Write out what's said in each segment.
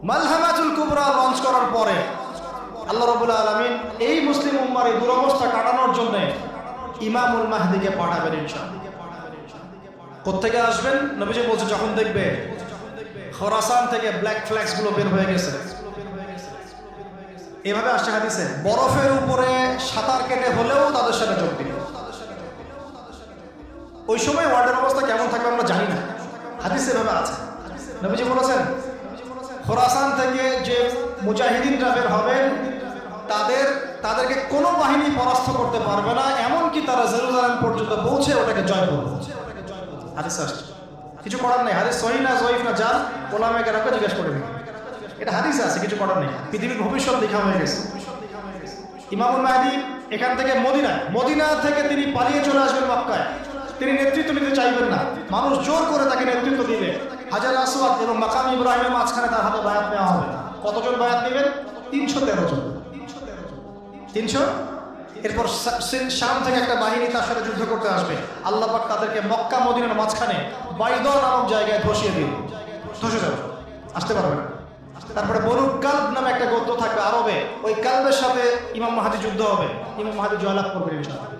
মালহামাতুল কুবরা launch করার পরে আল্লাহ রাব্বুল আলামিন এই মুসলিম উম্মার এই দুরবস্থা কাটানোর জন্য ইমামুল মাহদিকে পাঠাবেন ইনশাআল্লাহ। কোত্থেকে আসবেন? নবীজি বলছে যখন দেখবে খোরাসান থেকে ব্ল্যাক ফ্ল্যাগস গুলো বের হয়ে গেছে, এভাবে আসছে হাদিসে, বরফের উপরে সাঁতার কেটে হলেও তাদের সাথে যোগ দিবে। ওই সময় ওয়ার্ল্ডের অবস্থা কেমন থাকবে আমরা জানি না, হাদিসে এভাবে আছে। নবীজি বলেছেন খোরাসান থেকে যে মুজাহিদিনরা বের হবেন তাদেরকে কোনো বাহিনী পরাস্ত করতে পারবে না, এমনকি তারা জেরুজালেম পর্যন্ত পৌঁছে ওটাকে জয় করবে। হাদিস আসছে, কিছু করার নেই। হাদিস সহিহ না জয়ীফ না জাল, ওলামায়ে কেরামকে জিজ্ঞেস করে নিন, এটা হাদিসে আছে, কিছু করার নেই। পৃথিবীর ভবিষ্যৎ লেখা হয়ে গেছে। ইমামুল মাহদী এখান থেকে মদিনা থেকে তিনি পালিয়ে চলে আসবেন মক্কায়। তিনি নেতৃত্ব নিতে চাইবেন না, মানুষ জোর করে তাকে নেতৃত্ব দিবে। হাজার আসওয়াদ এবং মাকাম ইব্রাহিমের মাঝখানে তার হাতে বায়াত নেওয়া হবে। কতজন বায়াত নেবেন? 313 জন। 300। এরপর শাম থেকে একটা বাহিনী তার সাথে যুদ্ধ করতে আসবে। আল্লাহ পাক তাদেরকে মক্কা মদিনার মাঝখানে বাইদা নামক জায়গায় ধসিয়ে দিবে, ধসে যাবে, আসতে পারবে না। তারপরে বনু কালব নামে একটা গোত্র থাকবে আরবে, ওই কালবের সাথে ইমাম মাহদী যুদ্ধ হবে, ইমাম মাহদী জয়লাভ করবেন ইনশাআল্লাহ।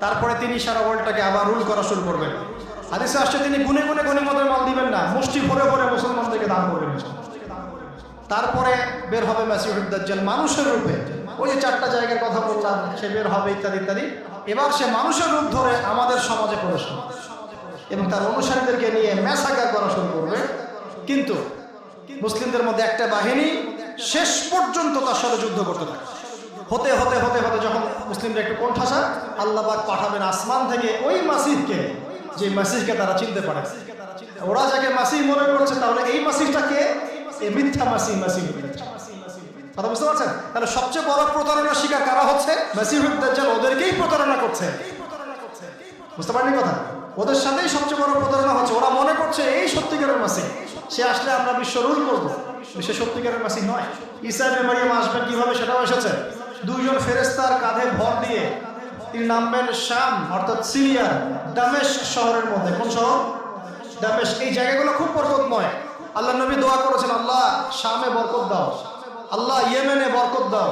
তারপরে তিনি সারা ওয়ার্ল্ডটাকে আবার রুল করা শুরু করবেন। হাদিসে আসছে তিনি গুনে গুনে গনিমতের মাল দিবেন না, মুষ্টি ভরে ভরে মুসলমানদেরকে দান করবেন। তারপরে বের হবে মাসিহুদ দাজ্জাল মানুষের রূপে। ওই যে 4টা জায়গার কথা বললাম, সে বের হবে ইত্যাদি ইত্যাদি। এবার সে মানুষের রূপ ধরে আমাদের সমাজে প্রবেশ করবে এবং তার অনুসারীদেরকে নিয়ে ম্যাসাকার করা শুরু করবে। কিন্তু মুসলিমদের মধ্যে একটা বাহিনী শেষ পর্যন্ত তার সাথে যুদ্ধ করতে থাকে। হতে হতে হতে হতে যখন মুসলিমরা একটু কোণঠাসা, আল্লাহ পাক পাঠাবেন আসমান থেকে ওই মাসিহকে, যে মাসিহকে তারা চিনতে পারে। ওরা যাকে মাসিহ মনে করছে, তাহলে এই মাসিহটা কে? এই মিথ্যা মাসিহ। কথা বুঝতে পারছেন? তাহলে সবচেয়ে বড় প্রতারণার শিকার কারা হচ্ছে? মাসিহুদ দাজ্জাল ওদেরকেই প্রতারণা করছে। বুঝতে পারেননি কথা? ওদের সাথেই সবচেয়ে বড় প্রতারণা হচ্ছে। ওরা মনে করছে এই সত্যিকারের মাসিহ, সে আসলে আমরা বিশ্ব রুল করবো। সে সত্যিকারের মাসিহ নয়। ঈসা ইবনে মারইয়াম আসবেন কিভাবে সেটাও এসেছে। 2 জন ফেরেশতার কাঁধে ভর দিয়ে তিনি নামবেন শাম অর্থাৎ সিরিয়ার দামেস্ক শহরের মধ্যে। কোন শহর? দামেস্ক। এই জায়গাগুলো খুব বরকতময়। আল্লাহ নবী দোয়া করেছেন, আল্লাহ শামে বরকত দাও, আল্লাহ ইয়েমেনে বরকত দাও,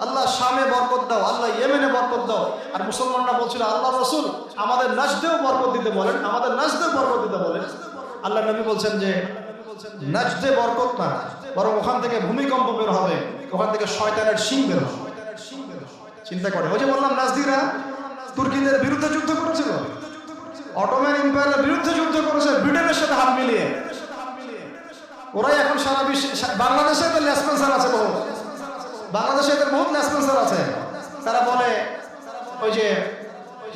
আল্লাহ শামে বরকত দাও, আল্লাহ ইয়েমেনে বরকত দাও। আর মুসলমানরা বলছিল, আল্লাহ রাসূল আমাদের নাজদেও বরকত দিতে বলেন, আমাদের নাজদেও বরকত দিতে বলেন। আল্লাহ নবী বলছেন যে নাজদে বরকত না, বরং ওখান থেকে ভূমিকম্প বের হবে, ওখান থেকে শয়তানের শিং বের হবে। চিন্তা করে, ওই যে বললাম নাজদিরা তুর্কিদের বিরুদ্ধে যুদ্ধ করেছিল, অটোমান এম্পায়ারের বিরুদ্ধে যুদ্ধ করেছে ব্রিটেনের সাথে হাত মিলিয়ে। ওরাই এখন সারা বিশ্বে, বাংলাদেশে এদের লেসপেন্সার আছে বহু, বাংলাদেশে এদের বহুত লেসপেন্সার আছে। তারা বলে, ওই যে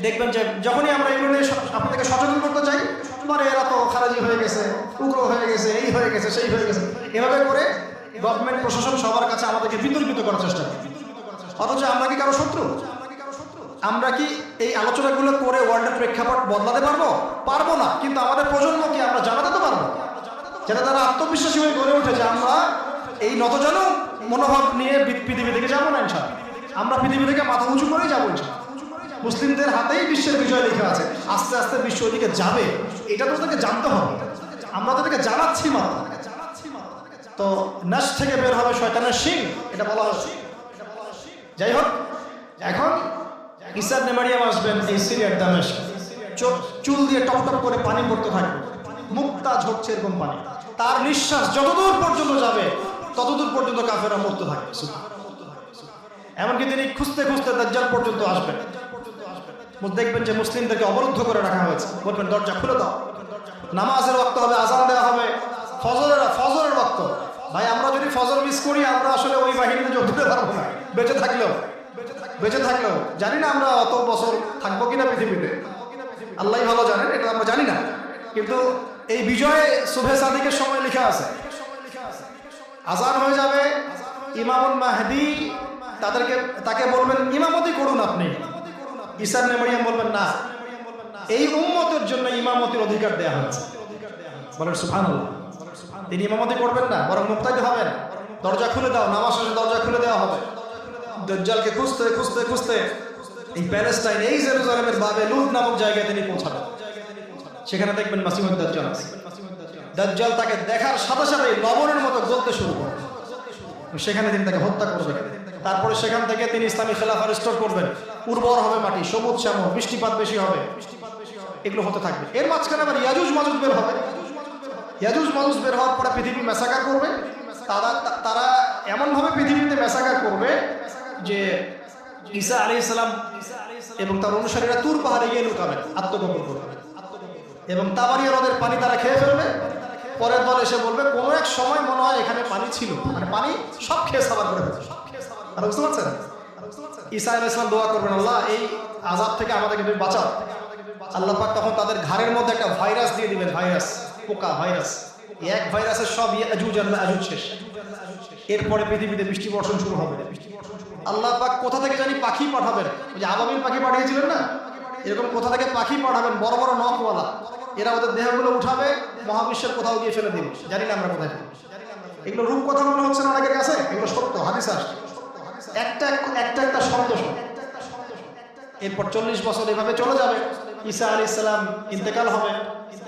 দেখবেন যে যখনই আমরা এগুলো নিয়ে আপনাদেরকে সচেতন করতে চাই, মানে এরা তো খারাজি হয়ে গেছে, উগ্র হয়ে গেছে, এই হয়ে গেছে, সেই হয়ে গেছে, এভাবে করে গভর্নমেন্ট প্রশাসন সবার কাছে আমাদেরকে বিতর্কিত করার চেষ্টা করে। অথচ আমরা কি কারো শত্রু? আমরা কি এই আলোচনাগুলো করে ওয়ার্ল্ডের প্রেক্ষাপট বদলাতে পারবো? পারবো না। কিন্তু আমাদের প্রজন্মকে আমরা জানাতে তো পারবো, যাতে তারা আত্মবিশ্বাসী হয়ে গড়ে ওঠে যে আমরা এই নতজানু মনোভাব নিয়ে পৃথিবী থেকে যাবো না ইনশাআল্লাহ। আমরা পৃথিবী থেকে মাথা উঁচু করেই যাবো ইনশাআল্লাহ। মুসলিমদের হাতেই বিশ্বের বিজয় লেখা আছে, আস্তে আস্তে বিশ্ব ওদিকে যাবে, এটা তো তাদেরকে জানতে হবে। আমরা তাদেরকে জানাচ্ছি মাত্র। তো নাশ থেকে বের হবে শয়তানের শিং, এটা বলা হচ্ছে। যাই হোক, এখন ঈসা ইবনে মারইয়াম আসবেন এই সিরিয়ার দামেস্ক, চুল দিয়ে টপ টপ করে পানি পড়তে থাকবে, মুক্তা ঝরছে এরকম পানি। তার নিঃশ্বাস যতদূর পর্যন্ত যাবে ততদূর পর্যন্ত কাফেররা মরতে থাকবে। এমনকি তিনি খুঁজতে খুঁজতে দাজ্জাল পর্যন্ত আসবেন। দেখবেন যে মুসলিমদেরকে অবরুদ্ধ করে রাখা হয়েছে, বলবেন দরজা খুলে দাও, নামাজের ওয়াক্ত হবে, আযান দেওয়া হবে, ফজরের ওয়াক্ত। ভাই আমরা যদি ফজর মিস করি, আমরা আসলে ওই বাহিনীতে যোগ দিতে পারবো না, বেঁচে থাকলেও জানি না আমরা অত বছর থাকবো কিনা পৃথিবীতে, আল্লাহ ভালো জানেন, এটা আমরা জানি না। কিন্তু এই বিজয়ে সুবহে সাদিকের সময় লেখা আছে, আযান হয়ে যাবে, ইমামুল মাহদী তাকে বলবেন ইমামতি করুন আপনি। ঈসা ইবনে মারইয়াম বলবেন না, এই উম্মতের জন্য ইমামতির অধিকার দেয়া হয়েছে। বলেন সুবহানাল্লাহ। তিনি ইমামতি করবেন না, বরং মুক্তাদি হবেন। দরজা খুলে দাও, নামাজ শেষে দরজা খুলে দেওয়া হবে। দাজ্জালকে খুঁজতে খুঁজতে খুঁজতে এই প্যালেস্টাইন, এই জেরুজালেমের বাবেলুদ নামক জায়গায় তিনি পৌঁছাবেন। সেখানে দেখবেন মাসিহুদ দাজ্জাল আছে। দাজ্জাল তাকে দেখার সাথে সাথে লবণের মতো গলতে জ্বলতে শুরু করবে, সেখানে তিনি তাকে হত্যা করবেন। তারপরে সেখান থেকে তিনি ইসলামী খেলাফা রিস্টোর করবেন, উর্বর হবে মাটি, সবুজ শ্যামল, বৃষ্টিপাত বেশি হবে, এগুলো হতে থাকবে। এর মাঝখানে আবার ইয়াজুজ মাজুজ বের হবে। ইয়াজুজ মাজুজ বের হওয়ার পরে পৃথিবী মেসাকার করবে। তারা এমনভাবে পৃথিবীতে মেসাকার করবে যে ঈসা আলাইহিস সালাম এবং তার অনুসারীরা তুর পাহাড়ে গিয়ে লুকাবেন, আত্মগোপন করবে, এবং তাবারিয়া হ্রদের পানি তারা খেয়ে ফেলবে। পরের দল এসে বলবে কোনো এক সময় মনে হয় এখানে পানি ছিল, মানে পানি সব খেয়ে সাবার করে ফেলছে। আর বুঝতে পারছেন, ঈসা আলাইহিস সালাম দোয়া করবেন, আল্লাহ এই আযাব থেকে আমাদেরকে তুমি বাঁচাও। আল্লাহ পাক তখন তাদের ঘাড়ের মধ্যে একটা ভাইরাস দিয়ে দিবেন, ভাইরাস, পোকা ভাইরাস। এক ভাইরাসের সব ইয়াজুজ আর মাজুজ শেষ। এরপরে পৃথিবীতে বৃষ্টি বর্ষণ শুরু হবে। আল্লাহ পাক কোথা থেকে জানি পাখি পাঠাবেন, ওই যে আবাবিল পাখি পাঠিয়েছিলেন না, এরকম কোথা থেকে পাখি পাঠাবেন, বড় বড় নখওয়ালা। এরা ওদের দেহগুলো উঠাবে, মহাবিশ্বের কোথাও গিয়ে ফেলে দিবে, জানি না আমরা কোথায়। এগুলো রূপ কথা মনে হচ্ছে না অনেকের কাছে, এগুলো সত্য, হাদিসে আসছে। একটা শব্দ। এরপর 40 বছর এভাবে চলে যাবে, ঈসা আলাইহিস সালাম ইন্তেকাল হবে।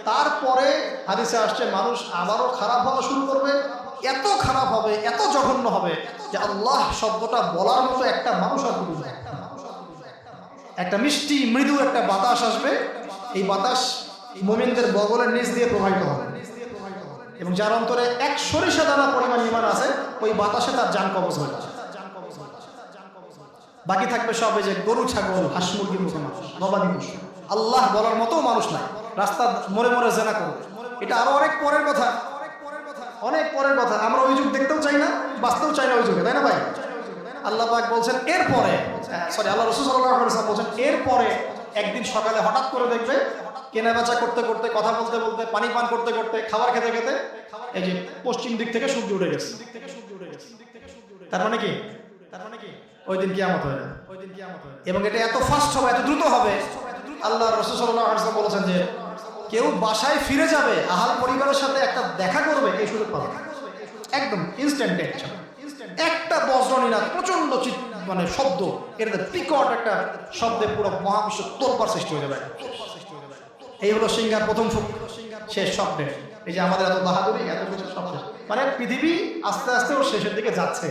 তারপরে হাদিসে আসছে মানুষ আবারও খারাপ হওয়া শুরু করবে। এত খারাপ হবে, এত জঘন্য হবে যে আল্লাহ শব্দটা বলার মতো একটা মানুষ আর বুঝবে। একটা মিষ্টি মৃদু একটা বাতাস আসবে, এই বাতাস মুমিনদের বগলের নিচ দিয়ে প্রবাহিত হবে, এবং যার অন্তরে এক সরিষা দানা পরিমাণ ঈমান আছে, ওই বাতাসে তার জান কবজ হবে। বাকি থাকবে সব এই যে গরু, ছাগল, হাঁস, মুরগির মতো মানুষ, গবাদি পশু। আল্লাহ বলার মতো মানুষ নাই, রাস্তা মরে মরে জেনা করবে। এটা আরো অনেক পরের কথা, অনেক পরের কথা। আমরা ওই যুগ দেখতেও চাই না, বাঁচতেও চাই না ওই যুগে, তাই না ভাই? আল্লাহ পাক বলছেন এরপরে, আল্লাহ রাসূল সাল্লাল্লাহু আলাইহি ওয়াসাল্লাম বলছেন এরপরে একদিন সকালে হঠাৎ করে দেখবে কেনা বেচা করতে করতে, কথা বলতে বলতে, পানি পান করতে করতে, খাবার খেতে খেতে এই যে পশ্চিম দিক থেকে সূর্য উঠে গেছে। তার মানে কি? ওই দিন কিয়ামত হয়ে যাবে। এবং এটা এত ফাস্ট হবে, এত দ্রুত হবে। আল্লাহ রাসূল সাল্লাল্লাহু আলাইহি ওয়াসাল্লাম বলেছেন যে কেউ বাসায় ফিরে যাবে, আহাল পরিবারের সাথে একটা দেখা করবে, এই সুযোগ পাবে একদম ইনস্ট্যান্ট। একটা বজ্রনীনাদ, প্রচন্ড মানে শব্দ, এর বিকট একটা শব্দে পুরো মহাবিশ্ব তোলপাড় সৃষ্টি হয়ে যাবে। এই হলো সিংহার প্রথম শেষ স্বপ্নের। এই যে আমাদের এত বাহাদুরি, এত কিছু সব শেষ, মানে পৃথিবী আস্তে আস্তে ওর শেষের দিকে যাচ্ছে।